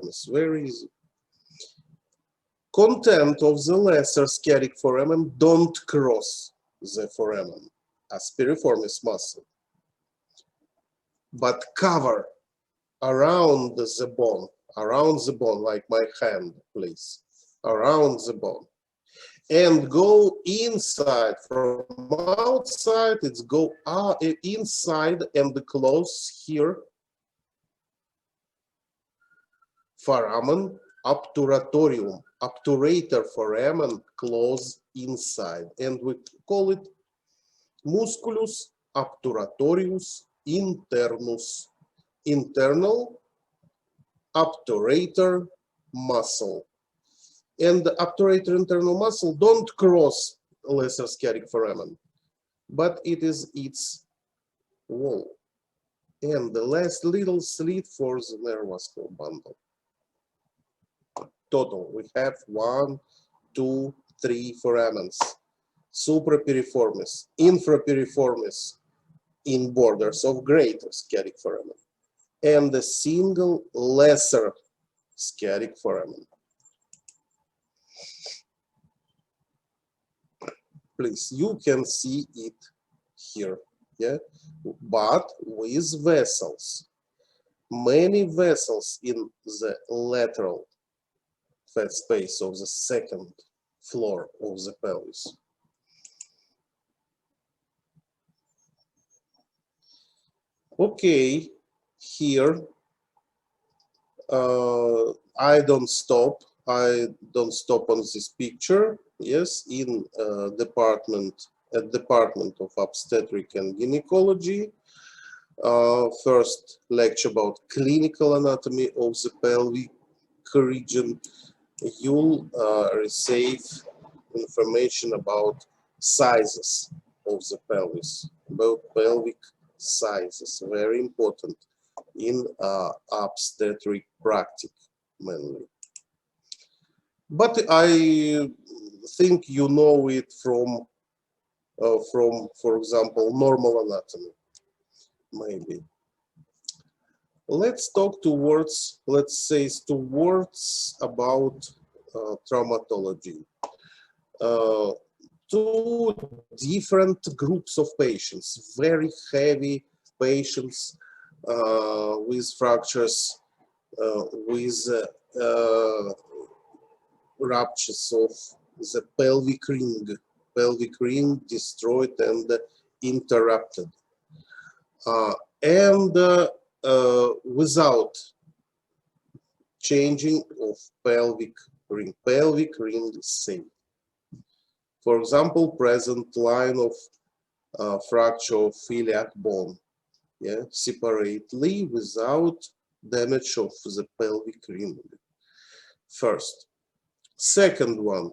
piriformis, very easy. Content of the lesser scatic foramen don't cross the foramen as piriformis muscle, but cover around the bone, like my hand, please, around the bone, and go inside. From outside, it's go inside and close here, foramen obturatorium, obturator foramen close inside, and we call it musculus obturatorius internus, internal obturator muscle. And the obturator internal muscle don't cross lesser scatic foramen, but it is its wall. And the last little slit for the nervovascular bundle. Total, we have 1, 2, 3 foramens. Suprapiriformis, infrapiriformis in borders of greater scatic foramen, and the single lesser scatic foramen. Please, you can see it here, yeah, but with vessels. Many vessels in the lateral fat space of the second floor of the pelvis. Okay, here I don't stop on this picture. Yes, in department of obstetric and gynecology. First lecture about clinical anatomy of the pelvic region. You'll receive information about sizes of the pelvis, about pelvic sizes, very important in obstetric practice mainly. But I think you know it from, for example, normal anatomy, maybe. Let's talk towards, let's say, towards about traumatology. Two different groups of patients, very heavy patients with fractures, with ruptures of the pelvic ring destroyed and interrupted, and without changing of pelvic ring safe. For example, present line of fracture of iliac bone, yeah, separately without damage of the pelvic ring. First. Second one,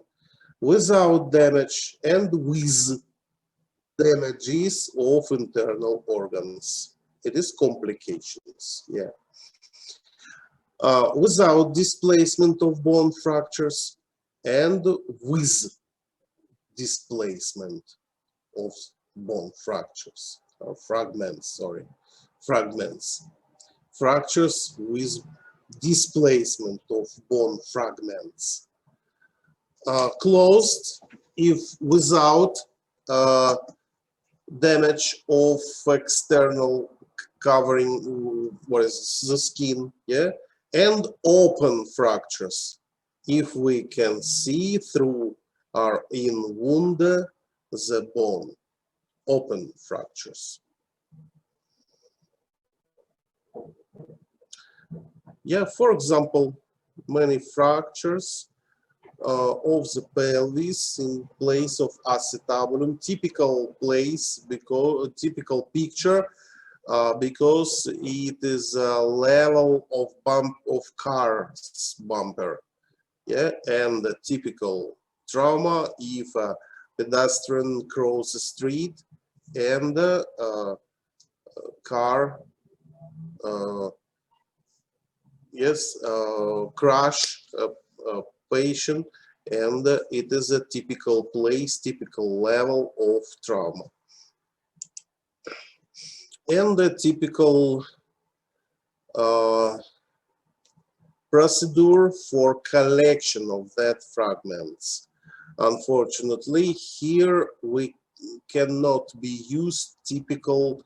without damage and with damages of internal organs. It is complications, yeah. Without displacement of bone fractures and with displacement of bone fractures, or fragments, sorry, fragments. Fractures with displacement of bone fragments. Closed if without damage of external covering, what is the skin, yeah, and open fractures if we can see through or in wound the bone, open fractures. Yeah, for example, many fractures of the pelvis in place of acetabulum, typical place, because typical picture, because it is a level of bump of car's bumper, yeah, and the typical trauma if a pedestrian crosses the street and car, yes, crash a patient, and it is a typical place, typical level of trauma. And the typical procedure for collection of that fragments. Unfortunately, here we cannot be used typical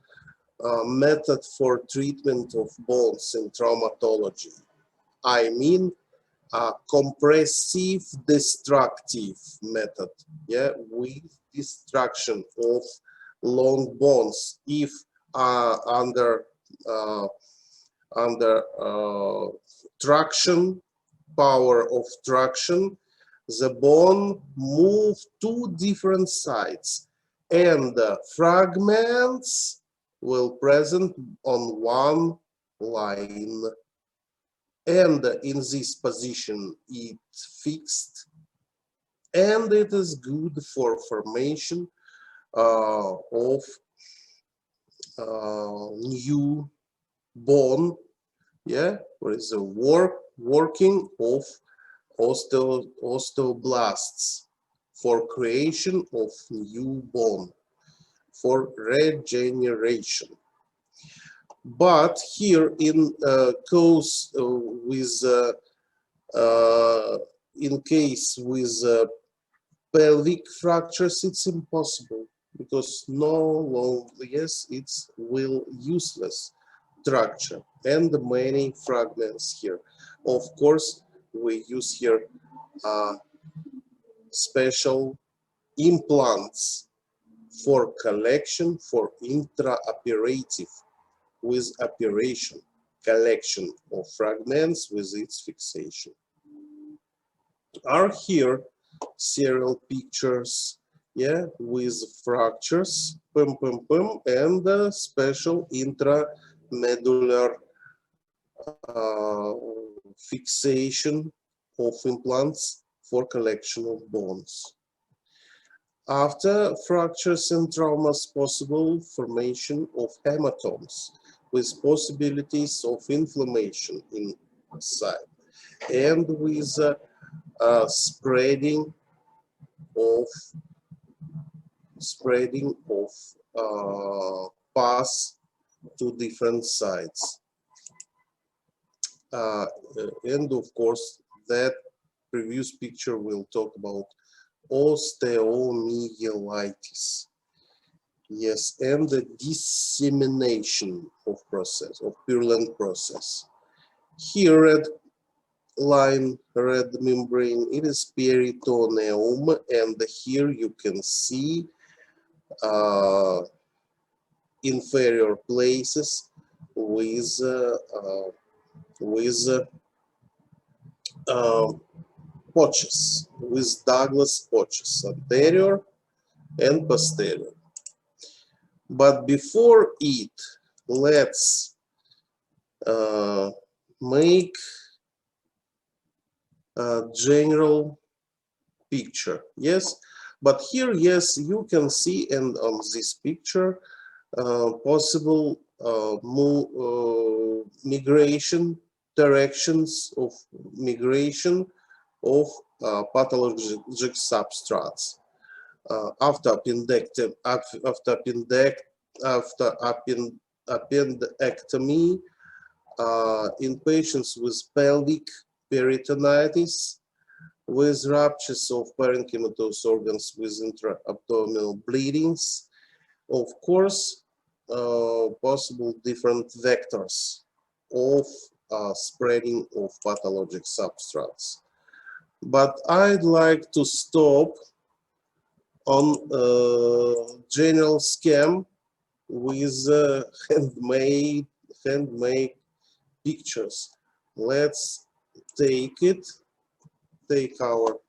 method for treatment of bones in traumatology. I mean, a compressive destructive method, yeah, with destruction of long bones if under traction, power of traction, the bone move to different sides and fragments will present on one line, and in this position it fixed, and it is good for formation of new bone, yeah, where is the working of osteoblasts for creation of new bone, for regeneration. But here in case with in case with pelvic fractures, it's impossible because no longer, yes, it's will useless structure and many fragments here. Of course, we use here special implants for collection, for intraoperative, with operation, collection of fragments with its fixation. Are here serial pictures, yeah, with fractures, and special intramedular fixation of implants for collection of bones. After fractures and traumas, possible formation of hematomes with possibilities of inflammation inside, and with spreading of pus to different sides. And of course, that previous picture will talk about osteomyelitis. Yes, and the dissemination of process, of purulent process. Here, red line, red membrane, it is peritoneum, and here you can see inferior places with pouches, with Douglas pouches, anterior and posterior. But before it, let's make a general picture. Yes, but here, yes, you can see, and on this picture, possible migration, directions of migration of pathologic substrates. After appendectomy, in patients with pelvic peritonitis, with ruptures of parenchymatous organs with intra-abdominal bleedings, of course, possible different vectors of spreading of pathologic substrates. But I'd like to stop on general scheme with handmade pictures. Let's take our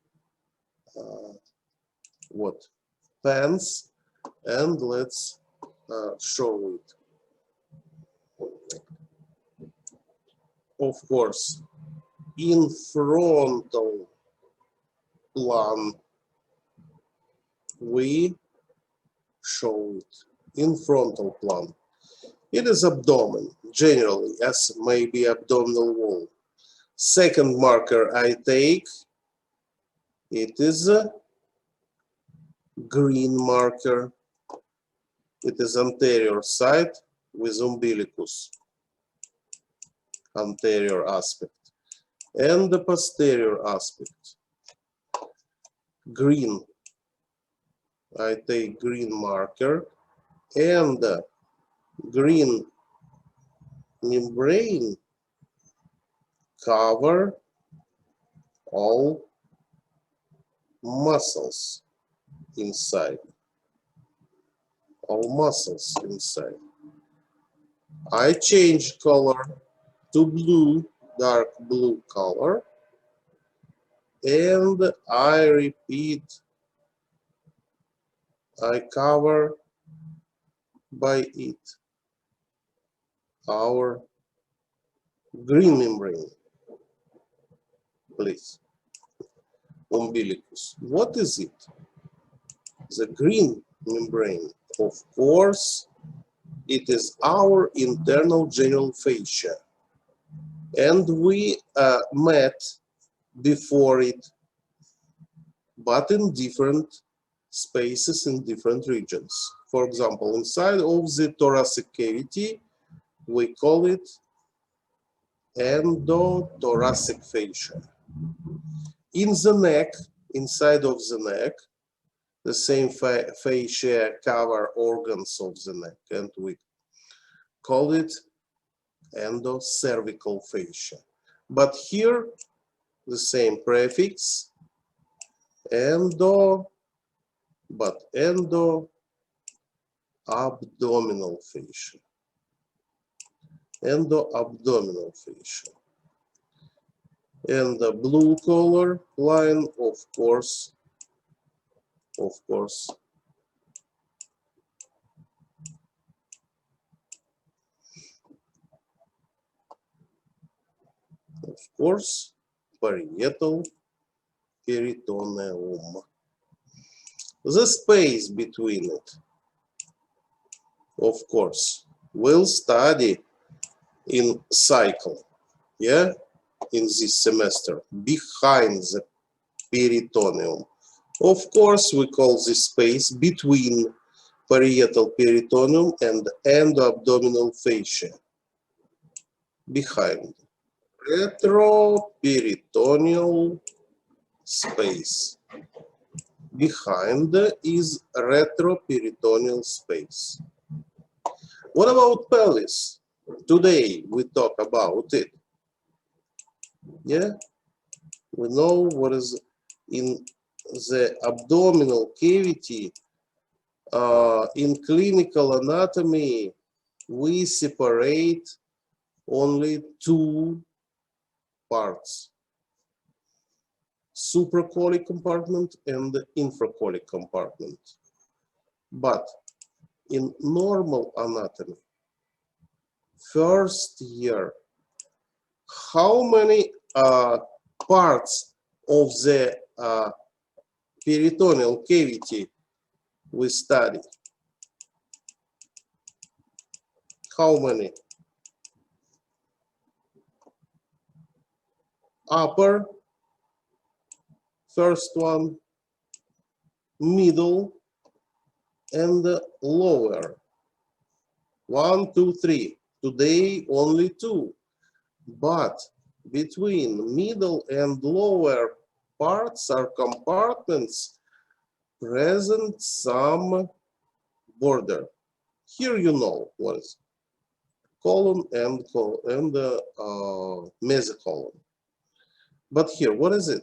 pens, and let's show it. Of course, in frontal plan, we show it in frontal plan. It is abdomen, generally, as maybe abdominal wall. Second marker I take, it is a green marker. It is anterior side with umbilicus, anterior aspect. and the posterior aspect. Green. I take green marker, and the green membrane cover all muscles inside. All muscles inside. I change color to blue, dark blue color, and I repeat, I cover by it our green membrane, please. Umbilicus. What is it? The green membrane. Of course, it is our internal general fascia. And we met before it, but in different spaces in different regions. For example, inside of the thoracic cavity, we call it endothoracic fascia. In the neck, inside of the neck, the same fascia cover organs of the neck, and we call it endocervical fascia. But here, the same prefix, endo, but endo-abdominal fascia. Endo-abdominal fascia. And the blue color line, of course, parietal peritoneum. The space between it, of course, we'll study in cycle, yeah, in this semester, behind the peritoneum. Of course, we call this space between parietal peritoneum and endoabdominal fascia. Behind. Retroperitoneal space. Behind is retroperitoneal space. What about pelvis? Today we talk about it. Yeah, we know what is in the abdominal cavity. In clinical anatomy, we separate only two parts: supracholic compartment and the infracholic compartment. But in normal anatomy, first year, how many parts of the peritoneal cavity we study? How many? Upper, first one, middle, and lower. 1, 2, 3. Today only 2. But between middle and lower parts or compartments present some border. Here you know what is colon and mesocolon. But here, what is it?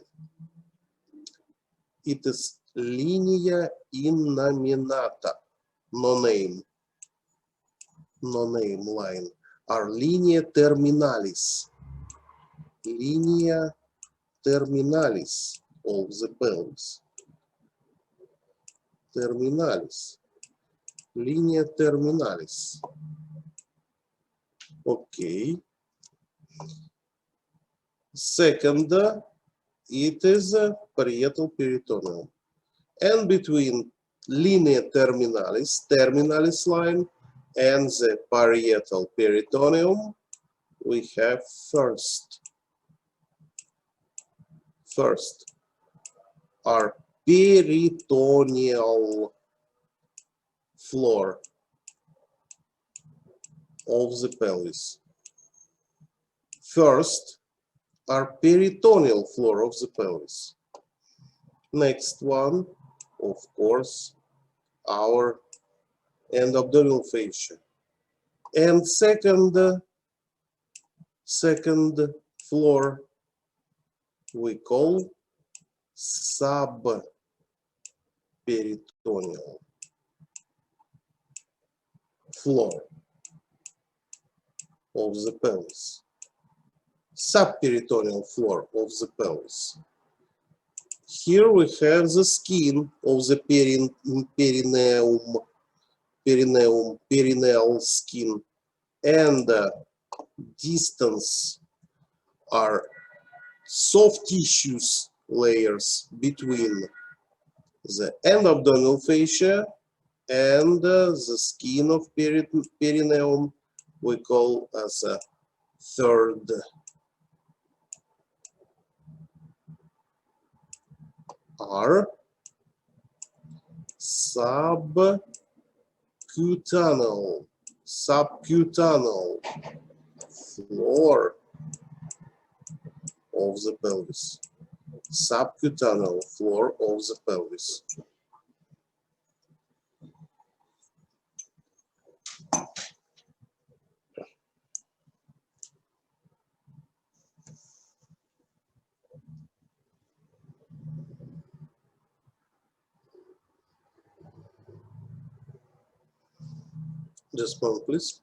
It is linea innominata, no name line, or linea terminalis. Linea terminalis of the pelvis. Terminalis. Linea terminalis. Okay. Second, it is parietal peritoneum. And between linea terminalis line, and the parietal peritoneum, we have first our peritoneal floor of the pelvis. First, are peritoneal floor of the pelvis. Next one, of course, our end-abdominal fascia. And second floor we call subperitoneal floor of the pelvis. Subperitoneal floor of the pelvis. Here we have the skin of the perineal skin, and distance are soft tissues layers between the end-abdominal fascia and the skin of perineum we call as a third are subcutaneal floor of the pelvis. Subcutaneal floor of the pelvis. Just one, please.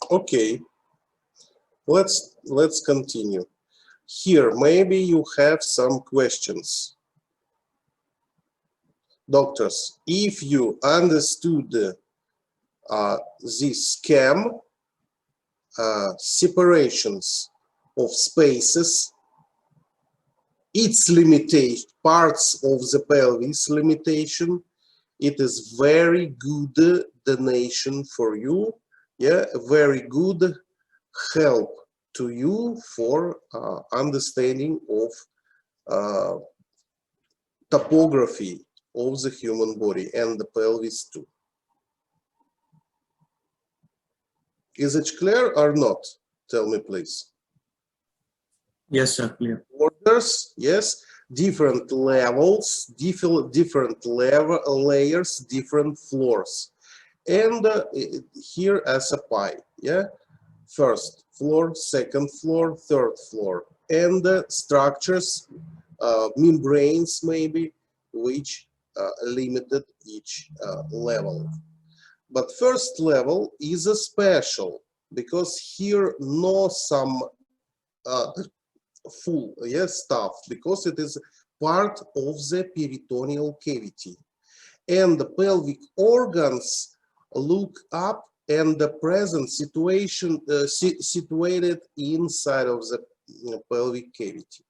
Okay, let's continue. Here, maybe you have some questions. Doctors, if you understood this scheme, separations of spaces, its limitation, parts of the pelvis limitation, it is very good donation for you, yeah, very good help to you for understanding of topography of the human body and the pelvis too. Is it clear or not? Tell me, please. Yes, sir, clear. Orders, yes, different levels, different layers, different floors. And here as a pie, yeah? First floor, second floor, third floor. And structures, membranes maybe, which limited each level. But first level is a special, because here no some full stuff, because it is part of the peritoneal cavity, and the pelvic organs look up and the present situation situated inside of the pelvic cavity.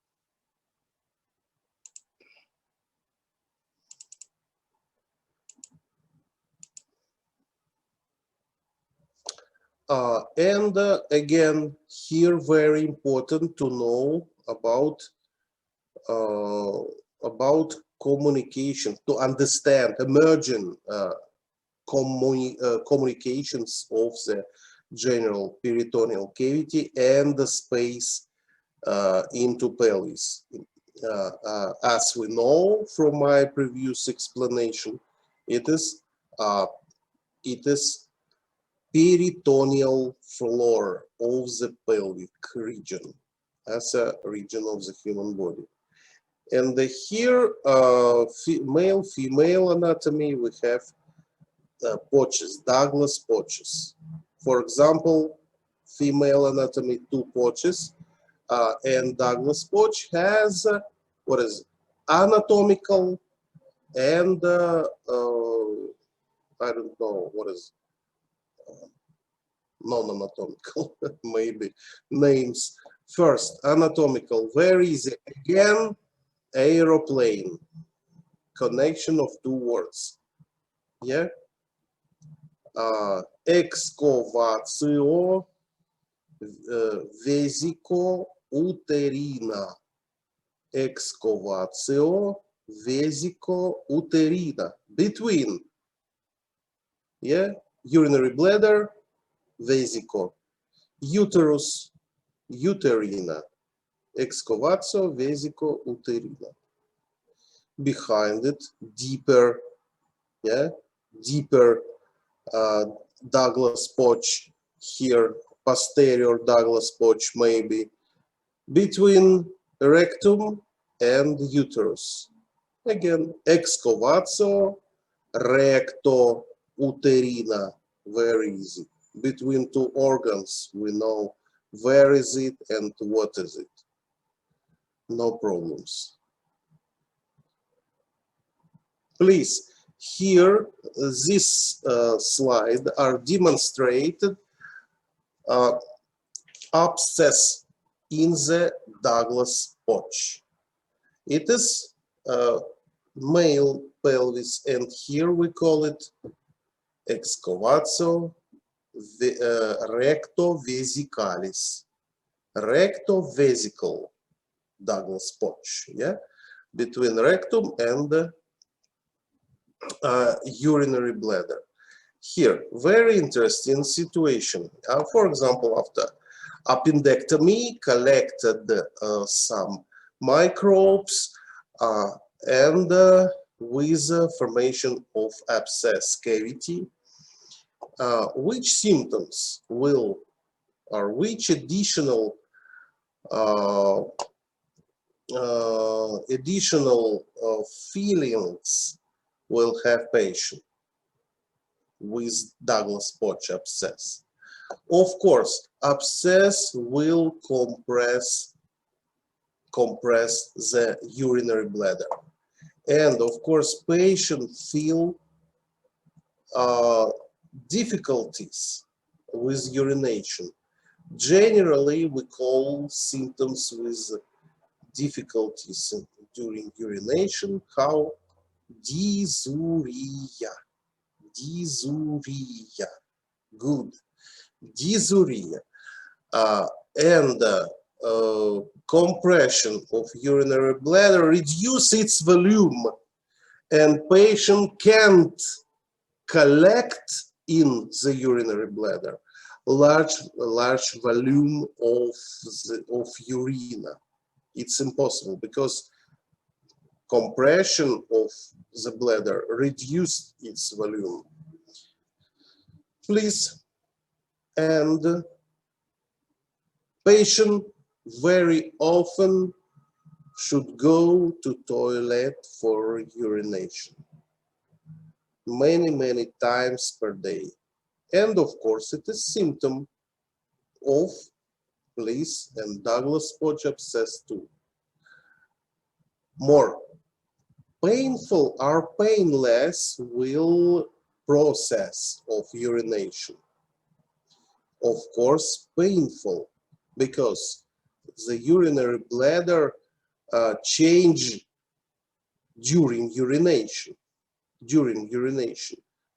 And again, here very important to know about communication, to understand emerging communications of the general peritoneal cavity and the space into pelvis. As we know from my previous explanation, it is peritoneal floor of the pelvic region as a region of the human body. And here, male, female anatomy, we have pouches, Douglas pouches. For example, female anatomy, 2 pouches, and Douglas-Koch has what is anatomical and I don't know what is non-anatomical maybe names. First, anatomical, very easy. Again, aeroplane, connection of two words. Yeah. Excavatio vesico-uterina. Excavatio vesico-uterina. Between, yeah, urinary bladder, vesico, uterus, uterina. Excavatio vesico-uterina. Behind it, deeper, yeah, deeper Douglas-Koch here, posterior Douglas-Koch maybe, between rectum and uterus. Again, excavatio recto uterina, very easy. Between two organs, we know where is it and what is it. No problems. Please, here, this slide are demonstrated abscess in the Douglas-Koch. It is male pelvis, and here we call it excavatio recto vesicalis. Recto vesical Douglas-Koch, yeah, between rectum and urinary bladder. Here, very interesting situation. For example, after appendectomy, collected some microbes and with formation of abscess cavity, which symptoms will, or which additional feelings will have patient with Douglas-Koch abscess? Of course, abscess will compress the urinary bladder, and of course, patient feel difficulties with urination. Generally, we call symptoms with difficulties during urination how dysuria. Dysuria. Good. Dysuria. And compression of urinary bladder reduce its volume, and patient can't collect in the urinary bladder large volume of urine. It's impossible because compression of the bladder reduced its volume. Please, and patient very often should go to toilet for urination many times per day. And of course, it is symptom of Bliss and Douglas-Koch abscess too. More painful or painless will process of urination. Of course, painful because the urinary bladder change during urination,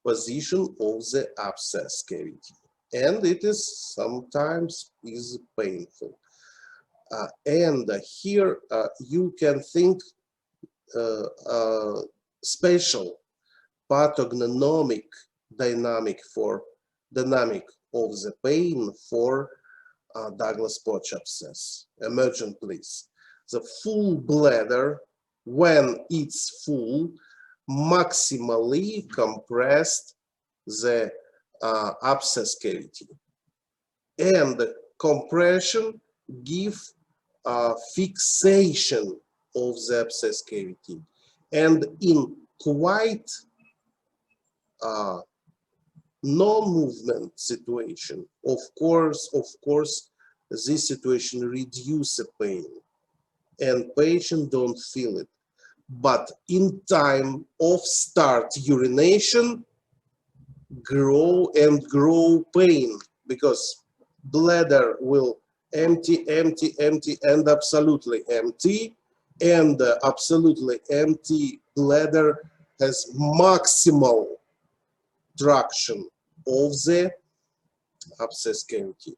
position of the abscess cavity, and it is sometimes is painful. And here you can think special pathognomonic dynamic of the pain for Douglas-Koch abscess. Imagine, please, the full bladder, when it's full, maximally compressed the abscess cavity, and the compression give fixation of the abscess cavity, and in quite no movement situation, of course this situation reduce the pain and patient don't feel it. But in time of start urination, grow pain, because bladder will empty and absolutely empty, and absolutely empty bladder has maximal traction of the abscess cavity.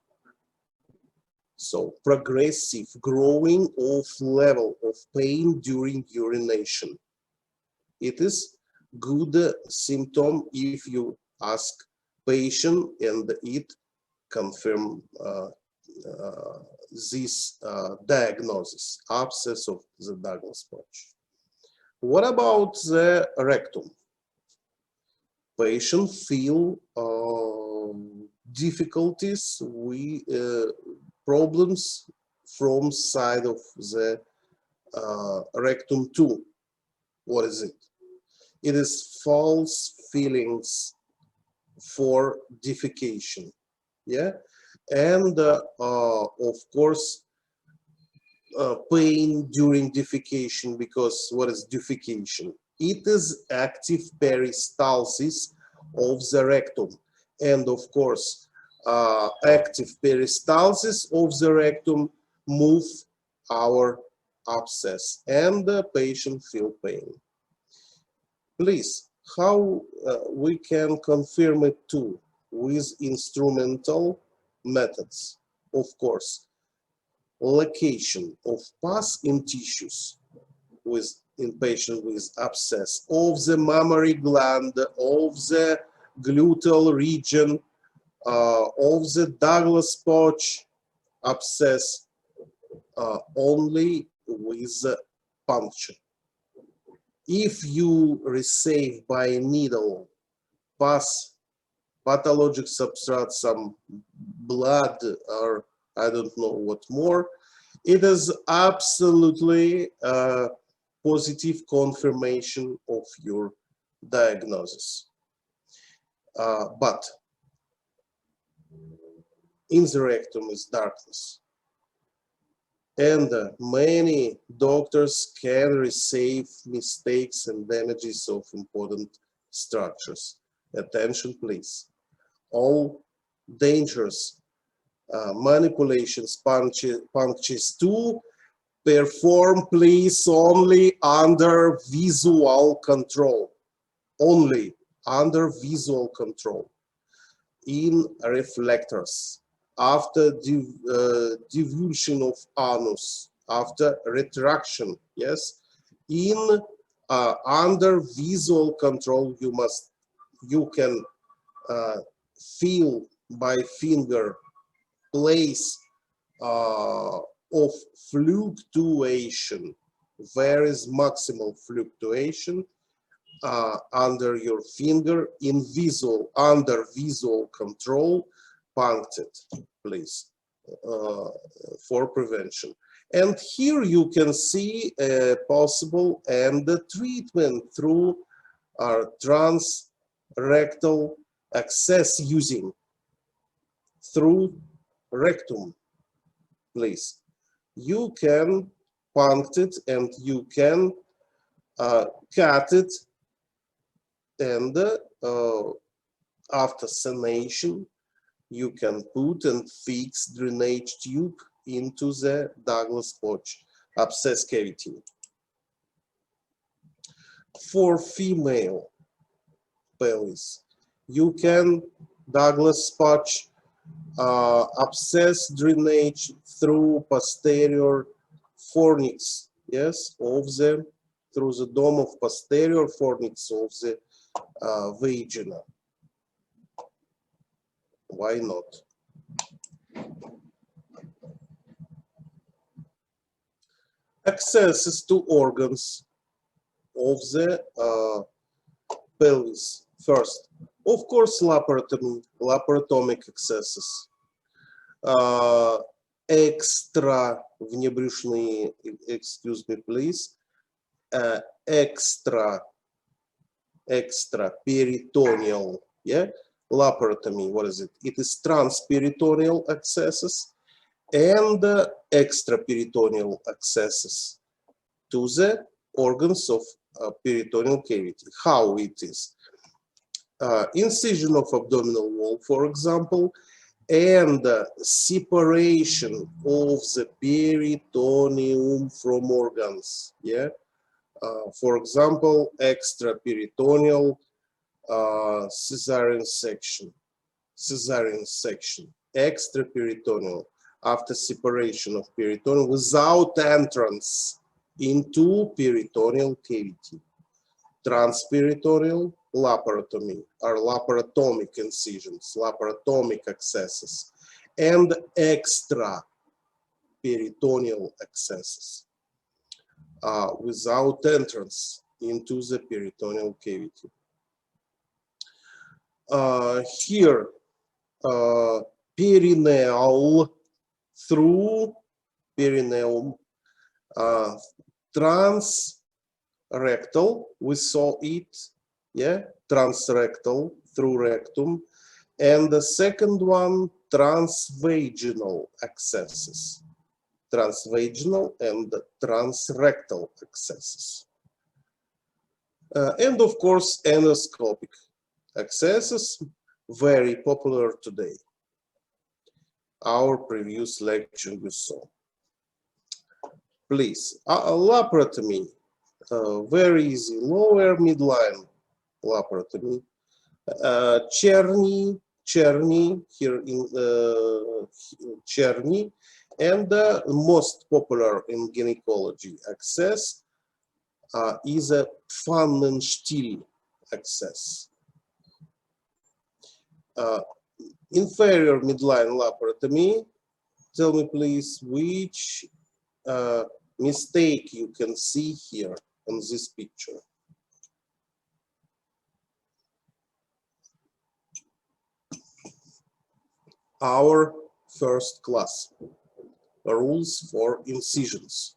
So progressive growing of level of pain during urination. It is good symptom if you ask patient and it confirm this diagnosis, abscess of the Douglas pouch. What about the rectum? Patient feel difficulties, problems from side of the rectum too. What is it? It is false feelings for defecation, yeah, and of course pain during defecation, because what is defecation? It is active peristalsis of the rectum, and of course active peristalsis of the rectum move our abscess and the patient feel pain. Please, how we can confirm it too? With instrumental methods, of course. Location of pus in tissues in patient with abscess of the mammary gland, of the gluteal region, of the Douglas pouch abscess, only with puncture. If you receive by a needle pus, pathologic substrate, some blood, or I don't know what more, it is absolutely positive confirmation of your diagnosis. But in the rectum is darkness, and many doctors can receive mistakes and damages of important structures. Attention, please. All dangerous manipulations, punctures to perform, please, only under visual control. Only under visual control. In reflectors, after divulsion of anus, after retraction, yes, in under visual control, you can feel by finger place of fluctuation. Where is maximal fluctuation? Under your finger in under visual control, punctured, please, for prevention. And here you can see a possible and the treatment through our transrectal access using through rectum, please. You can puncture it and you can cut it, and after sanation, you can put and fix drainage tube into the Douglas pouch abscess cavity. For female pelvis, you can Douglas pouch abscess drainage through posterior fornix, yes, of the through the dome of posterior fornix of the vagina. Why not? Accesses to organs of the pelvis. First, of course, laparotomic accesses. Extra внебрюшные, excuse me, please. Extra peritoneal, yeah, laparotomy. What is it? It is transperitoneal accesses, and extraperitoneal accesses to the organs of peritoneal cavity. How it is? Incision of abdominal wall, for example, and separation of the peritoneum from organs. Yeah. For example, extraperitoneal cesarean section, extraperitoneal, after separation of peritoneum without entrance into peritoneal cavity. Transperitoneal laparotomy are laparotomic incisions, laparotomic accesses, and extraperitoneal accesses without entrance into the peritoneal cavity. Here, perineal through perineum, transrectal, we saw it, yeah, transrectal through rectum, and the second one, transvaginal accesses, transvaginal and transrectal accesses. And of course, endoscopic accesses, very popular today. Our previous lecture we saw. Please, laparotomy, very easy, lower midline laparotomy. Cherny here in Cherny, and the most popular in gynecology access is a Pfannenstiel access. Inferior midline laparotomy, tell me please which mistake you can see here on this picture. Our first class, rules for incisions.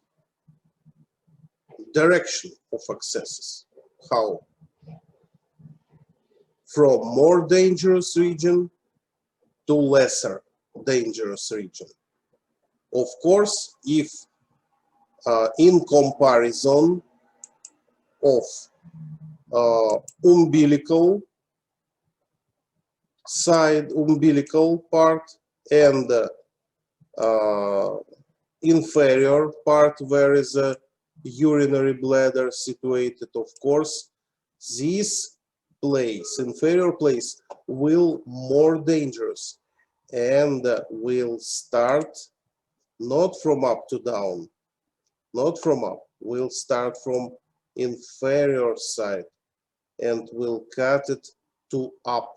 Direction of accesses. How? From more dangerous region to lesser dangerous region. Of course, if in comparison of umbilical side, umbilical part, and inferior part where is a urinary bladder situated, of course, this place, inferior place, will more dangerous and will start not from up to down, not from up, will start from inferior side and will cut it to up,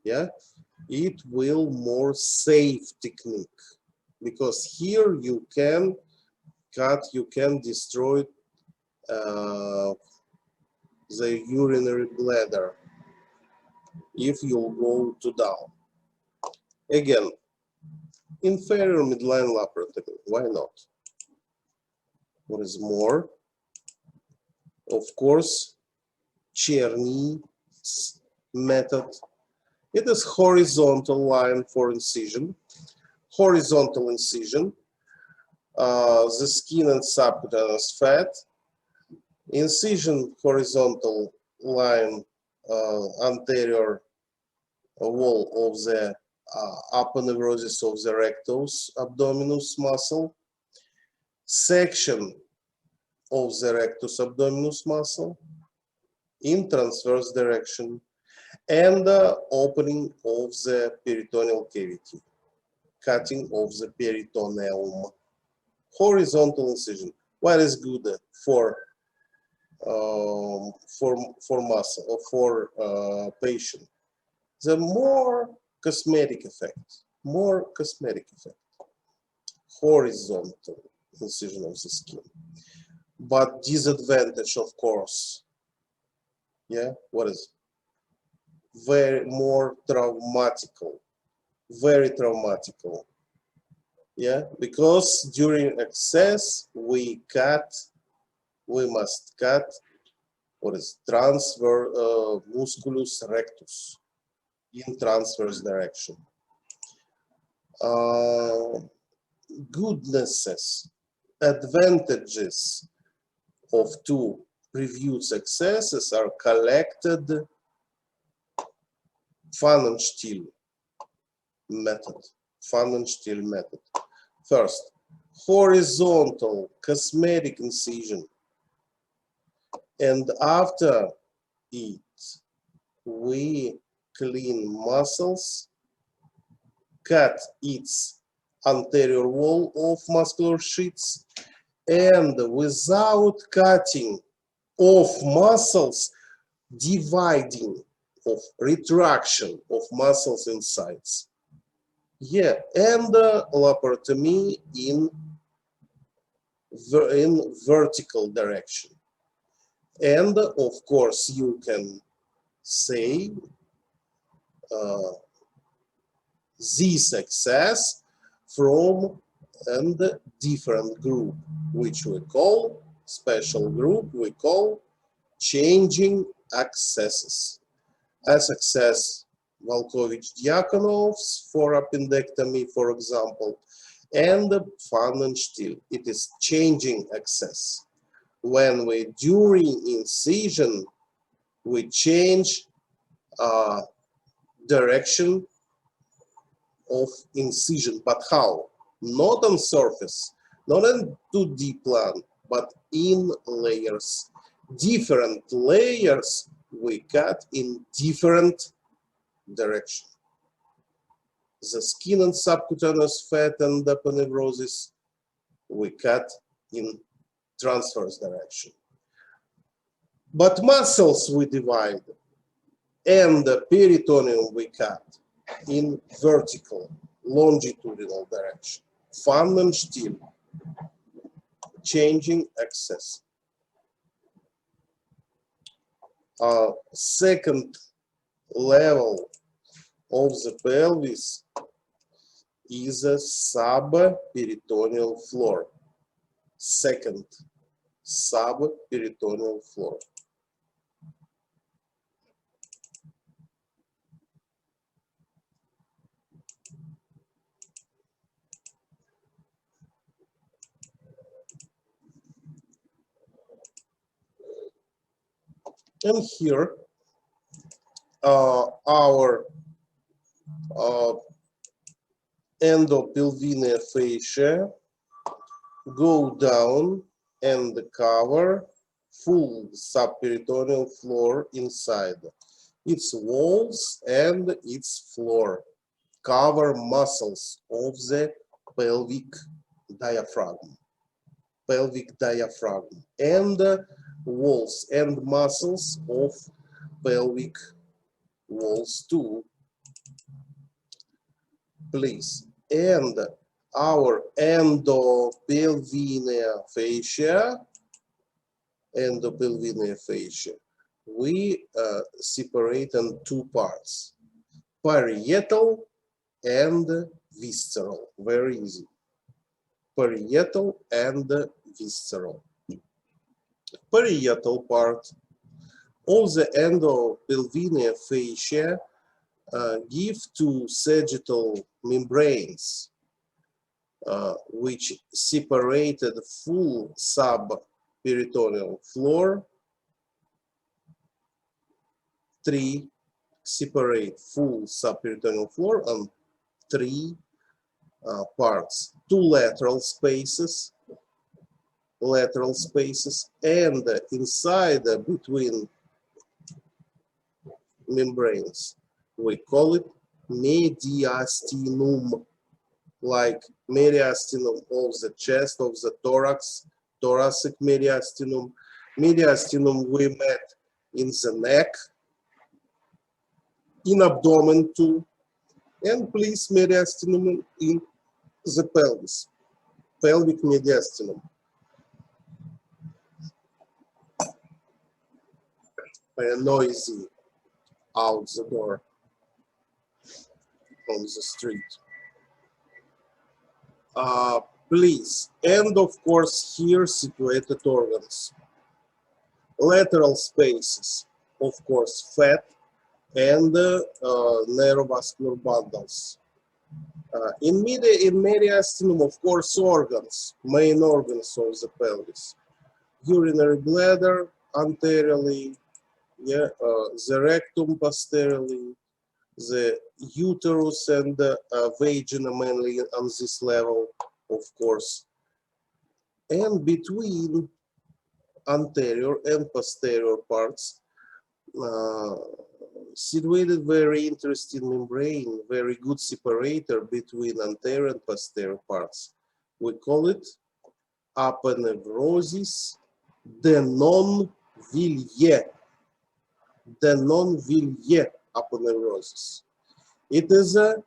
yeah. It will more safe technique, because here you can cut, you can destroy the urinary bladder if you go to down. Again, inferior midline laparotomy, why not? What is more? Of course, Czerny's method. It is horizontal line for incision, horizontal incision, the skin and subcutaneous fat, incision horizontal line, anterior wall of the aponeurosis of the rectus abdominis muscle, section of the rectus abdominis muscle in transverse direction, and opening of the peritoneal cavity, cutting of the peritoneum. Horizontal incision. What is good for muscle or for patient? The more cosmetic effect, horizontal incision of the skin. But disadvantage, of course, yeah, what is very more traumatical, very traumatical, yeah, because during access we must cut what is transverse musculus rectus in transverse direction. Goodnesses, advantages of two previous accesses are collected Pfannenstiel method. Pfannenstiel method. First, horizontal cosmetic incision, and after it we clean muscles, cut its anterior wall of muscular sheaths, and without cutting off muscles, dividing of retraction of muscles insides. Yeah, and laparotomy in vertical direction. And of course, you can say this access from a different group, which we call special group, we call changing accesses. As access Volkovich-Diakonov's for appendectomy, for example, and Pfannenstiel, it is changing access. When we, during incision, we change direction of incision, but how? Not on surface, not in 2D plan, but in layers. Different layers we cut in different direction. The skin and subcutaneous fat and aponeurosis we cut in transverse direction. But muscles we divide, and the peritoneum we cut in vertical, longitudinal direction. Pfannenstiel, changing access. Second level of the pelvis is a subperitoneal floor. Second, subperitoneal floor. And here, our endopelvineal fascia go down and cover full subperitoneal floor inside. Its walls and its floor cover muscles of the pelvic diaphragm, and walls and muscles of pelvic walls too, please. And our endopelvineal fascia, we separate in two parts, parietal and visceral. Very easy. Parietal and visceral. Parietal part of the endopelvineal fascia give to sagittal membranes, which separated full subperitoneal floor. Three separate full subperitoneal floor on three parts. Two lateral spaces, and inside between membranes, we call it mediastinum, like mediastinum of the chest, of the thorax, thoracic mediastinum. Mediastinum we met in the neck, in abdomen too, and please mediastinum in the pelvis, pelvic mediastinum. Noisy out the door on the street. Please, and of course here situated organs. Lateral spaces, of course, fat and neurovascular bundles. In mediastinum, of course, organs, main organs of the pelvis. Urinary bladder anteriorly, yeah, the rectum posteriorly, the uterus and vagina mainly on this level, of course. And between anterior and posterior parts, uh, situated very interesting membrane, very good separator between anterior and posterior parts. We call it aponeurosis de non-Villiers. De non-Villiers aponeurosis. It is a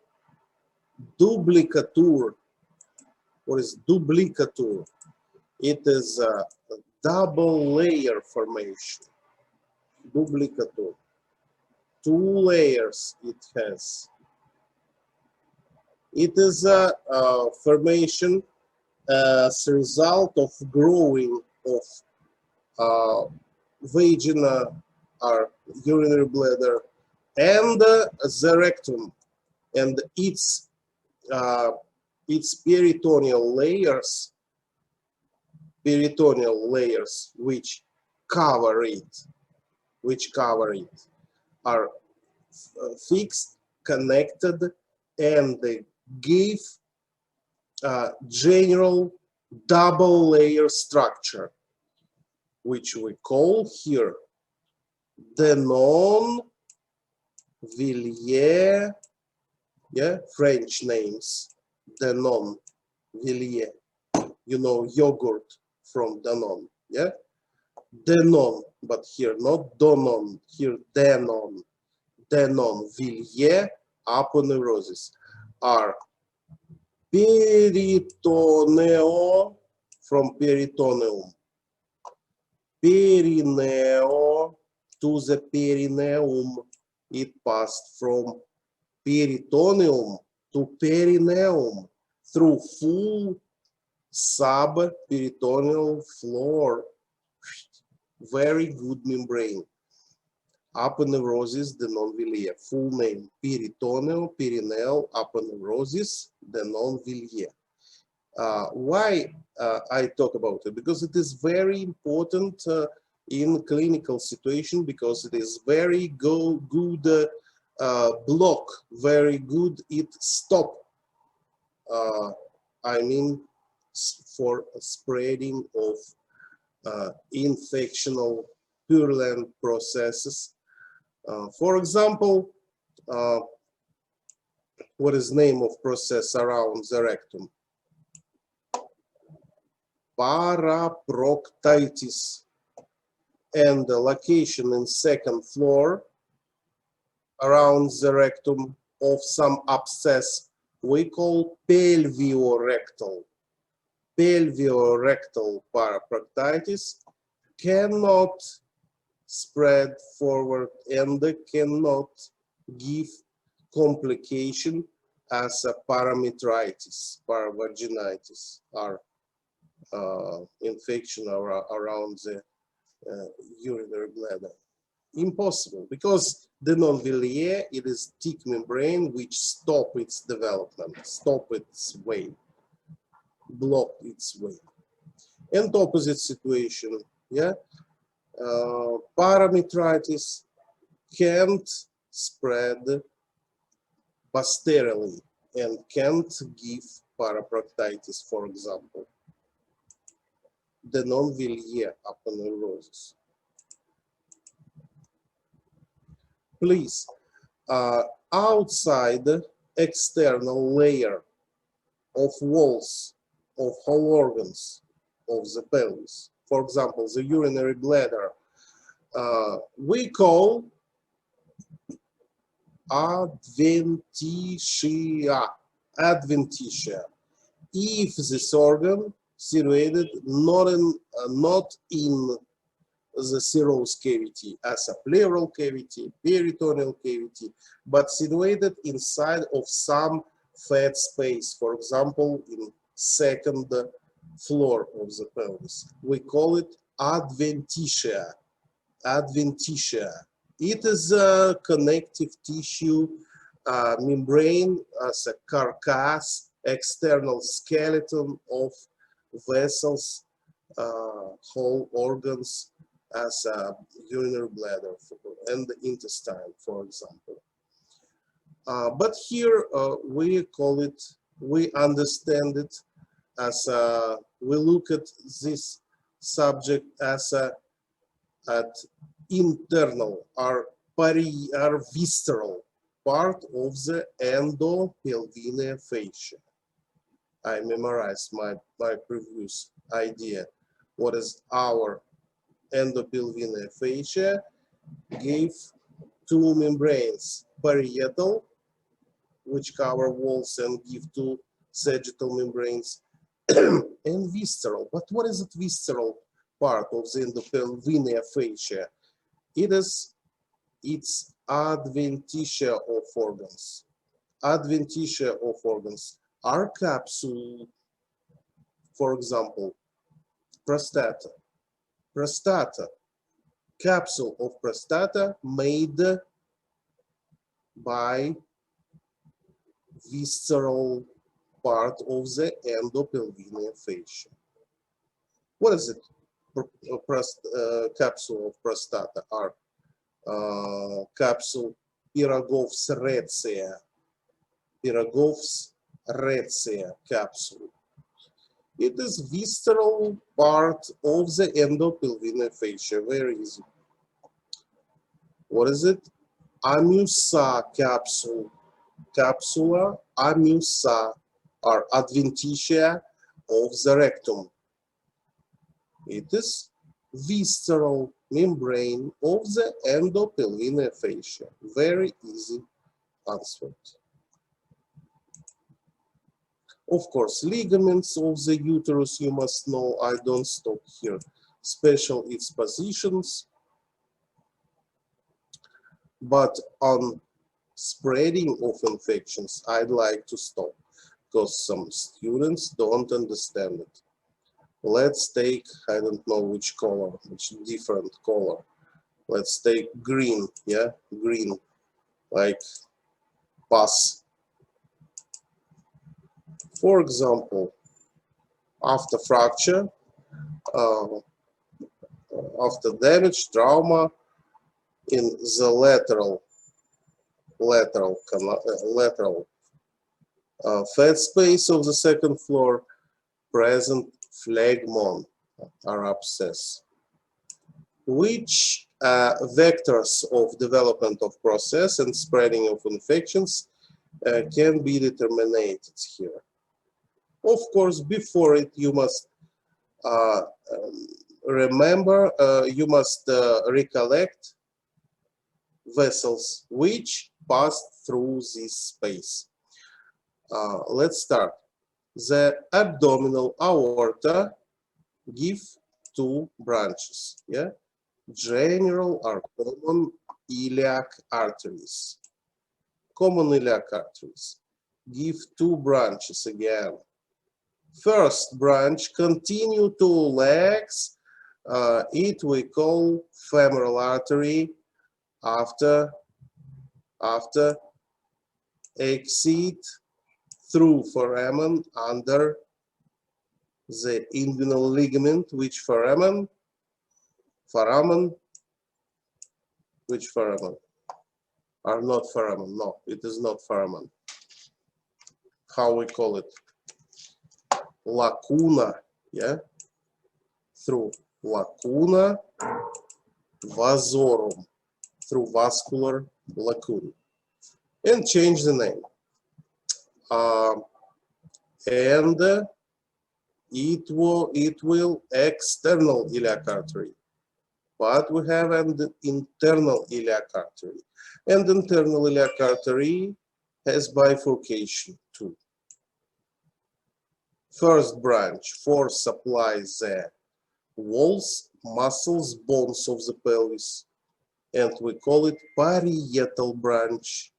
duplicature. What is duplicature? It is a double layer formation. Duplicature. 2 layers it has. It is a formation as a result of growing of vagina or urinary bladder and the rectum and its peritoneal layers which cover it are fixed, connected, and they give general double layer structure, which we call here the non-Villiers, yeah, French names, the non-Villiers, you know, yogurt from Danone, yeah, Denon, but here not Donon, here Denon, Villiers aponeurosis are peritoneo from peritoneum, perineo to the perineum. It passed from peritoneum to perineum through full subperitoneal floor. Very good membrane. Aponeurosis de non-Villiers. Full name: peritoneal perineal aponeurosis de non-Villiers. Why I talk about it? Because it is very important in clinical situation, because it is very good block, very good it stop. I mean, for spreading of infectional purulent processes. For example, what is name of process around the rectum? Paraproctitis, and the location in second floor around the rectum of some abscess we call pelviorectal. Pelviorectal paraproctitis cannot spread forward and cannot give complication as a parametritis, paravaginitis, or infection around the urinary bladder. Impossible, because the non-Villiers, it is thick membrane which stop its development, stop its way, block its way. And opposite situation, yeah, parametritis can't spread posteriorly and can't give paraproctitis, for example. The non-Villiers aponeurosis. Please, outside external layer of walls of whole organs of the pelvis, for example, the urinary bladder, we call adventitia. Adventitia. If this organ situated not in the serous cavity as a pleural cavity, peritoneal cavity, but situated inside of some fat space, for example, in second floor of the pelvis. We call it adventitia. Adventitia. It is a connective tissue membrane as a carcass, external skeleton of vessels, whole organs as a urinary bladder and the intestine, for example. But here we understand it as we look at this subject as at internal or visceral part of the endopelvic fascia. I memorized my previous idea. What is our endopelvic fascia? Gave two membranes, parietal, which cover walls and give two sagittal membranes, and visceral. But what is the visceral part of the endopelvic fascia? It's adventitia of organs. Adventitia of organs are capsule, for example, prostata. Prostata, capsule of prostata made by visceral part of the endopelvic fascia. What is it? Capsule of prostata are capsule Pirogov's retia. Pirogov's retia capsule. It is visceral part of the endopelvic fascia. Very easy. What is it? Amusa capsule. Capsula amusa or adventitia of the rectum. It is visceral membrane of the endopelvic fascia. Very easy answered. Of course, ligaments of the uterus you must know. I don't stop here. Special its positions. But on spreading of infections, I'd like to stop because some students don't understand it. Let's take, I don't know which color, which different color. Let's take green, yeah, green, like pus. For example, after fracture, after damage, trauma in the lateral fat space of the second floor, present phlegmon or abscess. Which vectors of development of process and spreading of infections can be determined here? Of course, before it, you must remember, you must recollect vessels which passed through this space. Let's start. The abdominal aorta give two branches, yeah? General or common iliac arteries. Common iliac arteries give two branches again. First branch continue to legs. It we call femoral artery. After exit through foramen under the inguinal ligament, which foramen? Which foramen? Are not foramen, no, it is not foramen. How we call it? Lacuna, yeah? Through lacuna vasorum, through vascular lacunae. And change the name. And it will external iliac artery. But we have an internal iliac artery. And internal iliac artery has bifurcation too. First branch for supplies the walls, muscles, bones of the pelvis. And we call it parietal branch.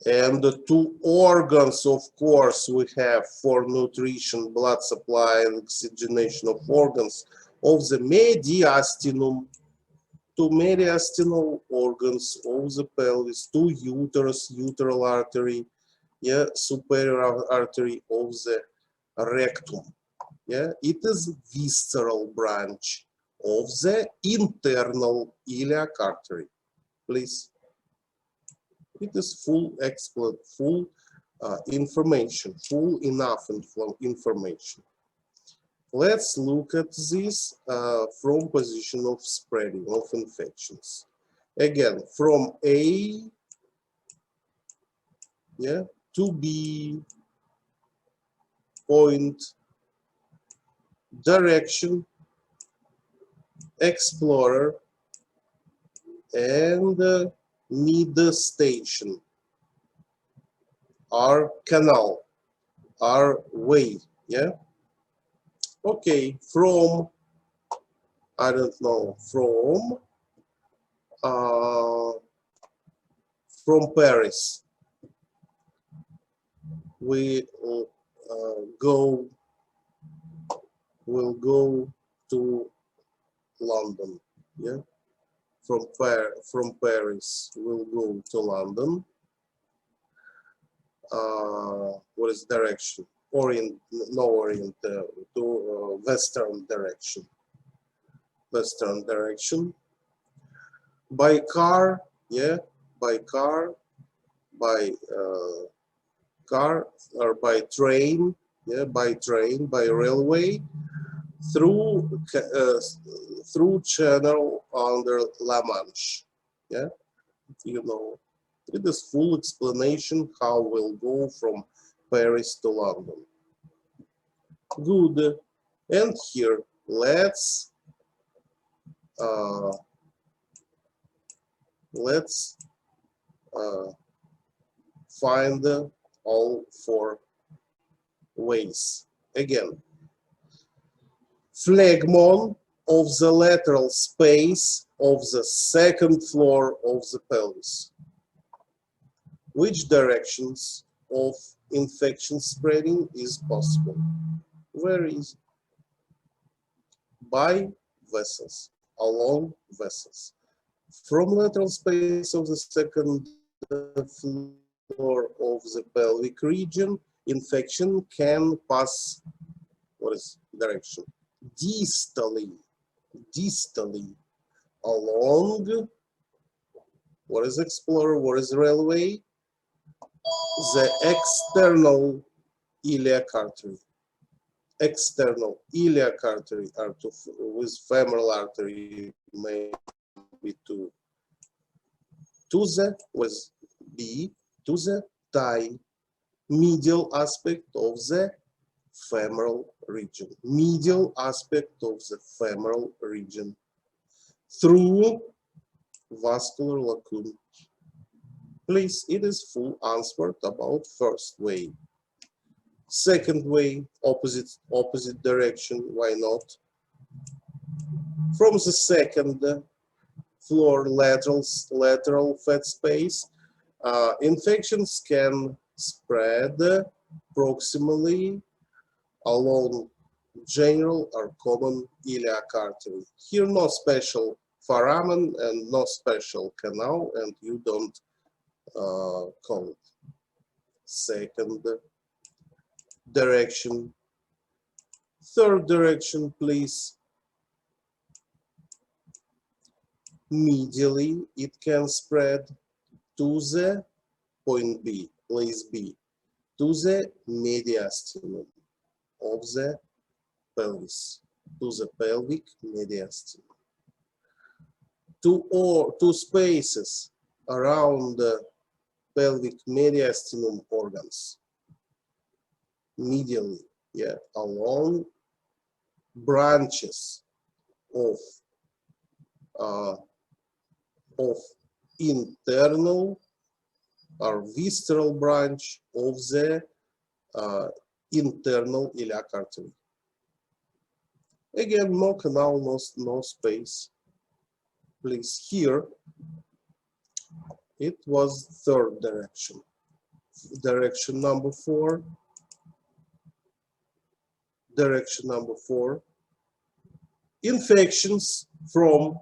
And the two organs, of course, we have for nutrition, blood supply, and oxygenation of organs of the mediastinum, to mediastinal organs of the pelvis, to uterus, uteral artery, yeah, superior artery of the rectum. Yeah, it is visceral branch of the internal iliac artery. Please, it is full information, full enough information. Let's look at this from position of spreading of infections. Again, from A, yeah, to B point, direction, explorer, and mid station, our canal, our way, yeah. Okay, from, I don't know, from Paris, we will go to London, yeah. From Paris, we'll go to London. What is direction? To western direction. Western direction. By car, yeah, by car, by car, or by train, yeah, by train, by railway, through channel under La Manche, yeah, you know. It is full explanation how we'll go from Paris to London. Good. And here, let's find all four ways. Again, phlegmon of the lateral space of the second floor of the pelvis. Which directions of infection spreading is possible? Very easy. By vessels, along vessels. From lateral space of the second floor of the pelvic region, infection can pass, what is direction? Distally, along, what is explorer, what is railway? The external iliac artery. External iliac artery with femoral artery maybe to the, with B, to the thigh, medial aspect of the femoral region. Medial aspect of the femoral region through vascular lacunae. Please, it is full answered about first way. Second way, opposite direction, why not? From the second floor lateral fat space, infections can spread proximally along general or common iliac artery. Here no special foramen and no special canal, and you don't call it. Second direction. Third direction, please. Medially, it can spread to the point B, place B, to the mediastinum of the pelvis, to the pelvic mediastinum. Two spaces around the pelvic mediastinum organs, medially, yeah, along branches of internal or visceral branch of the internal iliac artery. Again, no canal, no space. Please, here it was third direction. Direction number 4. Direction number 4. Infections from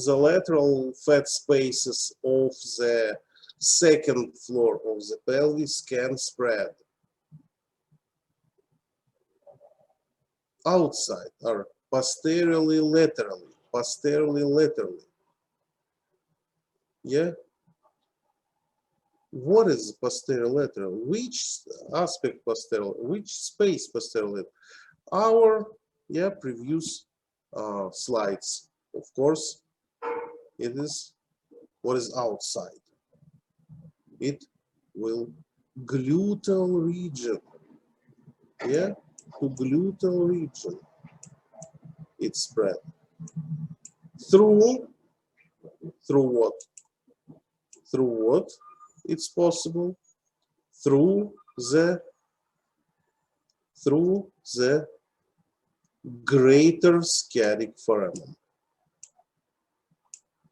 the lateral fat spaces of the second floor of the pelvis can spread outside or posteriorly laterally. Yeah. What is posterior lateral? Which aspect posterior? Which space posterior? Our previous slides. Of course, it is what is outside. It will gluteal region. Yeah, to gluteal region. It spread through what? Through what? It's possible through the greater sciatic foramen,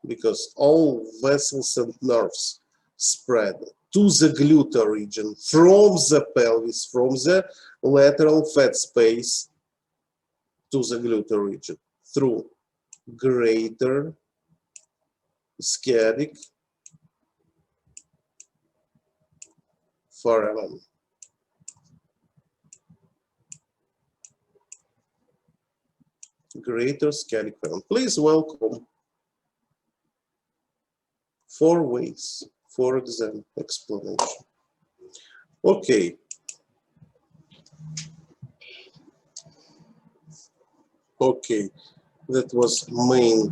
because all vessels and nerves spread to the gluteal region from the pelvis, from the lateral fat space to the gluteal region through greater sciatic foramen. Greater sciatic foramen. Please welcome 4 ways for exam explanation. Okay. Okay, that was main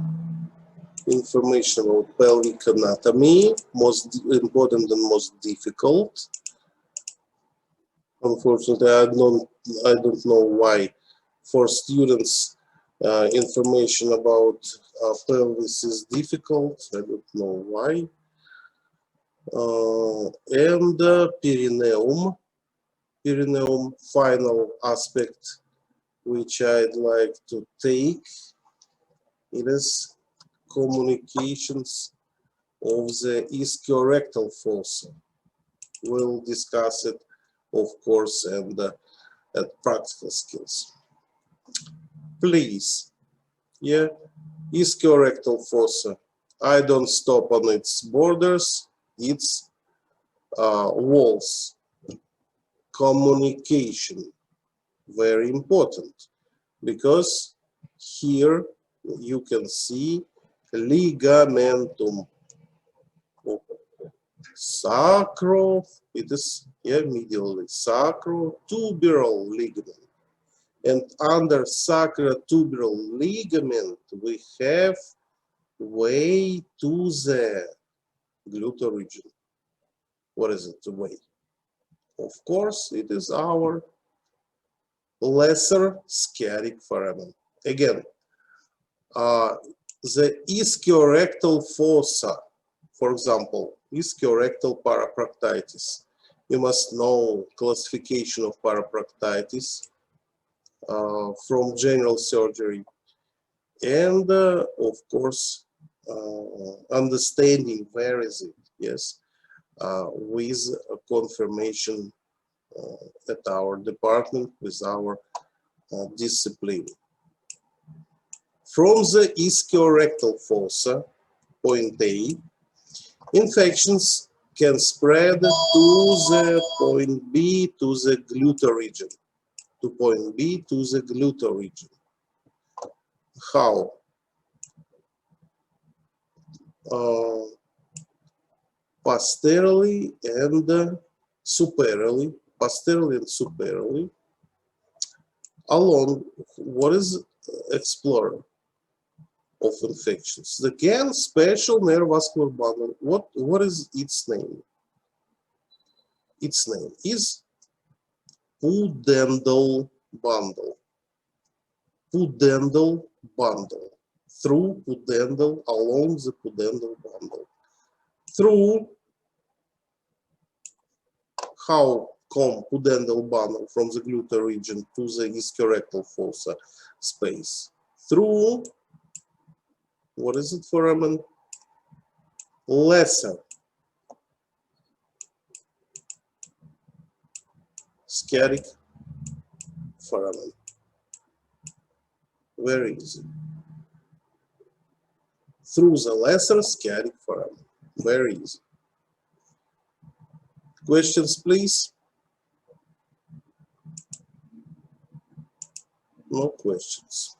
information about pelvic anatomy, most important and most difficult. Unfortunately, I don't know why for students information about pelvis is difficult. I don't know why. And perineum, final aspect which I'd like to take. It is communications of the ischiorectal fossa. We'll discuss it, of course, and at practical skills. Please, ischiorectal fossa. I don't stop on its borders, its walls. Communication, very important, because here you can see ligamentum sacro, it is medially sacrotuberal ligament, and under sacrotuberal ligament we have way to the gluteal region. What is it, the way? Of course, it is our lesser sciatic foramen. Again, the ischiorectal fossa, for example, ischiorectal paraproctitis. You must know classification of paraproctitis from general surgery, and of course, understanding where is it, yes, with a confirmation at our department, with our discipline. From the ischiorectal fossa, point A, infections can spread to the point B, to the gluteal region. To point B, to the gluteal region. How? Posteriorly and superiorly. Posteriorly and superiorly. Along, what is explored of infections? Again, special neurovascular bundle. What is its name? Its name is pudendal bundle. Pudendal bundle. Through pudendal, along the pudendal bundle. Through how come pudendal bundle from the gluteal region to the ischiorectal fossa space? Through, what is it, foramen? Lesser sciatic foramen. Very easy. through the lesser scaling forever. Very easy. Questions, please? No questions.